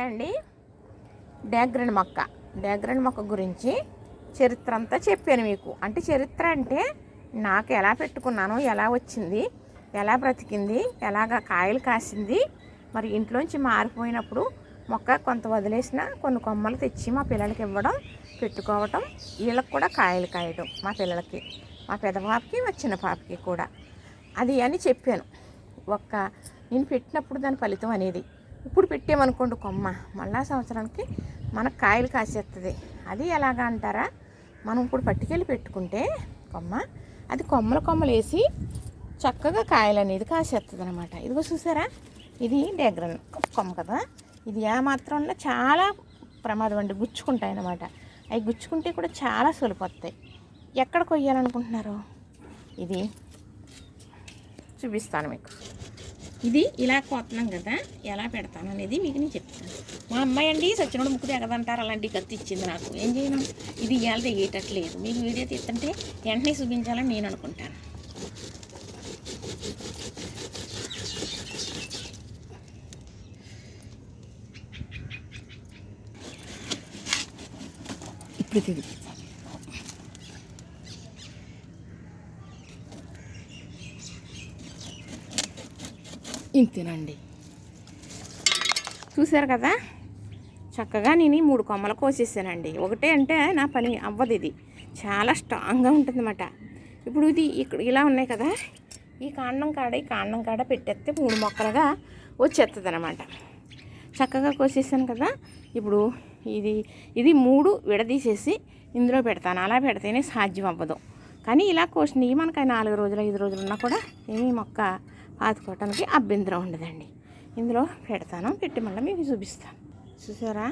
అండి డ్యాగ్రన్ మొక్క గురించి చరిత్ర అంతా చెప్పాను మీకు. అంటే చరిత్ర అంటే నాకు ఎలా పెట్టుకున్నాను, ఎలా వచ్చింది, ఎలా బ్రతికింది, ఎలాగ కాయలు కాసింది, మరి ఇంట్లోంచి మారిపోయినప్పుడు మొక్క కొంత వదిలేసిన కొన్ని కొమ్మలు తెచ్చి మా పిల్లలకి ఇవ్వడం, పెట్టుకోవటం, వీళ్ళకి కూడా కాయలు కాయడం, మా పిల్లలకి, మా పెద్ద పాపకి, మా చిన్న పాపకి కూడా అది అని చెప్పాను. నేను పెట్టినప్పుడు దాని ఫలితం అనేది ఇప్పుడు పెట్టామనుకోండి కొమ్మ, మళ్ళా సంవత్సరానికి మనకు కాయలు కాసేస్తుంది. అది ఎలాగా అంటారా, మనం ఇప్పుడు పట్టుకెళ్ళి పెట్టుకుంటే కొమ్మ, అది కొమ్మలు వేసి చక్కగా కాయలు అనేది కాసేస్తుంది అనమాట. ఇదిగో చూసారా, ఇది డ్యాగ్రన్ కొమ్మ కదా, ఇది ఏమాత్రంలో చాలా ప్రమాదం అండి, గుచ్చుకుంటాయి అన్నమాట. అవి గుచ్చుకుంటే కూడా చాలా సులుపొస్తాయి. ఎక్కడ కొయ్యాలనుకుంటున్నారు, ఇది చూపిస్తాను మీకు. ఇది ఇలా కోతున్నాం కదా, ఎలా పెడతాను అనేది మీకు నేను చెప్తాను. మా అమ్మాయి అండి సచ్చినోడు ముక్కు తెగదంటారు, అలాంటి కత్తి ఇచ్చింది నాకు. ఏం చేయను, ఇది ఇవాళ తెగేటట్లేదు. మీకు వీడియో తీస్తుంటే వెంటనే చూపించాలని నేను అనుకుంటాను. ఇప్పుడు తిరిగి ఇంతేనండి, చూసారు కదా, చక్కగా నేను 3 కొమ్మలు కోసేసానండి. ఒకటే అంటే నా పని అవ్వదు, ఇది చాలా స్ట్రాంగ్గా ఉంటుంది అన్నమాట. ఇప్పుడు ఇది ఇక్కడ ఇలా ఉన్నాయి కదా, ఈ కాండం కాడ పెట్టేస్తే 3 మొక్కలుగా వచ్చేస్తుంది అనమాట. చక్కగా కోసేసాను కదా, ఇప్పుడు ఇది 3 విడదీసేసి ఇందులో పెడతాను. అలా పెడితేనే సాధ్యం అవ్వదు. కానీ ఇలా కోసినవి మనకి 4 రోజులు 5 రోజులు ఉన్నా కూడా ఏమీ మొక్క పాతుకోవటానికి అభ్యంతరం ఉండదండి. ఇందులో పెడతాను, పెట్టి మళ్ళీ మీకు చూపిస్తాను. చూసారా,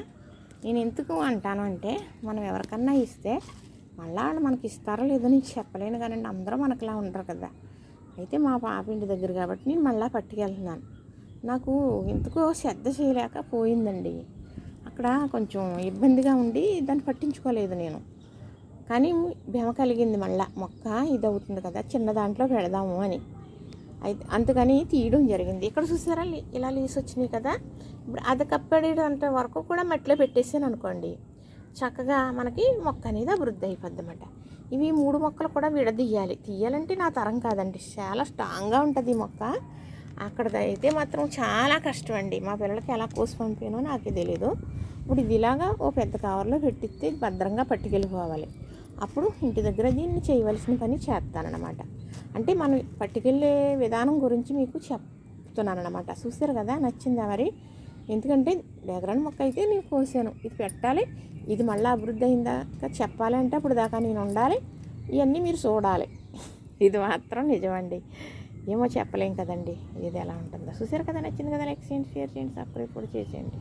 నేను ఎందుకు అంటాను అంటే, మనం ఎవరికన్నా ఇస్తే మళ్ళీ వాళ్ళు మనకి ఇస్తారో లేదో నేను చెప్పలేను కానీ అందరూ మనకులా ఉండరు కదా. అయితే మా పాప ఇంటి దగ్గర కాబట్టి నేను మళ్ళీ పట్టుకెళ్తున్నాను. నాకు ఎందుకో శ్రద్ధ చేయలేక పోయిందండి. అక్కడ కొంచెం ఇబ్బందిగా ఉండి దాన్ని పట్టించుకోలేదు నేను. కానీ భ్రమ కలిగింది, మళ్ళీ మొక్క ఇది అవుతుంది కదా, చిన్న దాంట్లో పెడదాము అని. అయితే అందుకని తీయడం జరిగింది. ఇక్కడ చూసారా, ఇలా లీసి వచ్చినాయి కదా, ఇప్పుడు అది కప్పడేటంత వరకు కూడా మట్టిలో పెట్టేసాను అనుకోండి, చక్కగా మనకి మొక్క అనేది అభివృద్ధి అయిపోద్ది అన్నమాట. ఇవి 3 మొక్కలు కూడా తీయాలంటే నా తరం కాదండి, చాలా స్ట్రాంగ్గా ఉంటుంది ఈ మొక్క. అక్కడదైతే మాత్రం చాలా కష్టం అండి. మా పిల్లలకి ఎలా కోసి పంపానో నాకే తెలియదు. ఇప్పుడు ఇది ఇలాగా ఓ పెద్ద కవర్లో పెట్టిస్తే భద్రంగా పట్టుకెళ్ళిపోవాలి. అప్పుడు ఇంటి దగ్గర దీన్ని చేయవలసిన పని చేస్తానన్నమాట. అంటే మనం పట్టుకెళ్ళే విధానం గురించి మీకు చెప్తున్నాను అన్నమాట. చూసారు కదా, నచ్చిందా మరి? ఎందుకంటే డ్యాగ్రన్ మొక్క అయితే నేను కోసాను, ఇది పెట్టాలి, ఇది మళ్ళీ అభివృద్ధి అయిందా చెప్పాలంటే అప్పుడు దాకా నేను ఉండాలి, ఇవన్నీ మీరు చూడాలి. ఇది మాత్రం నిజమండి, ఏమో చెప్పలేం కదండి ఇది ఎలా ఉంటుందో. చూసారు కదా, నచ్చింది కదా, లైక్ చేయండి, షేర్ చేయండి, సబ్స్క్రైబ్ కూడా చేసేయండి.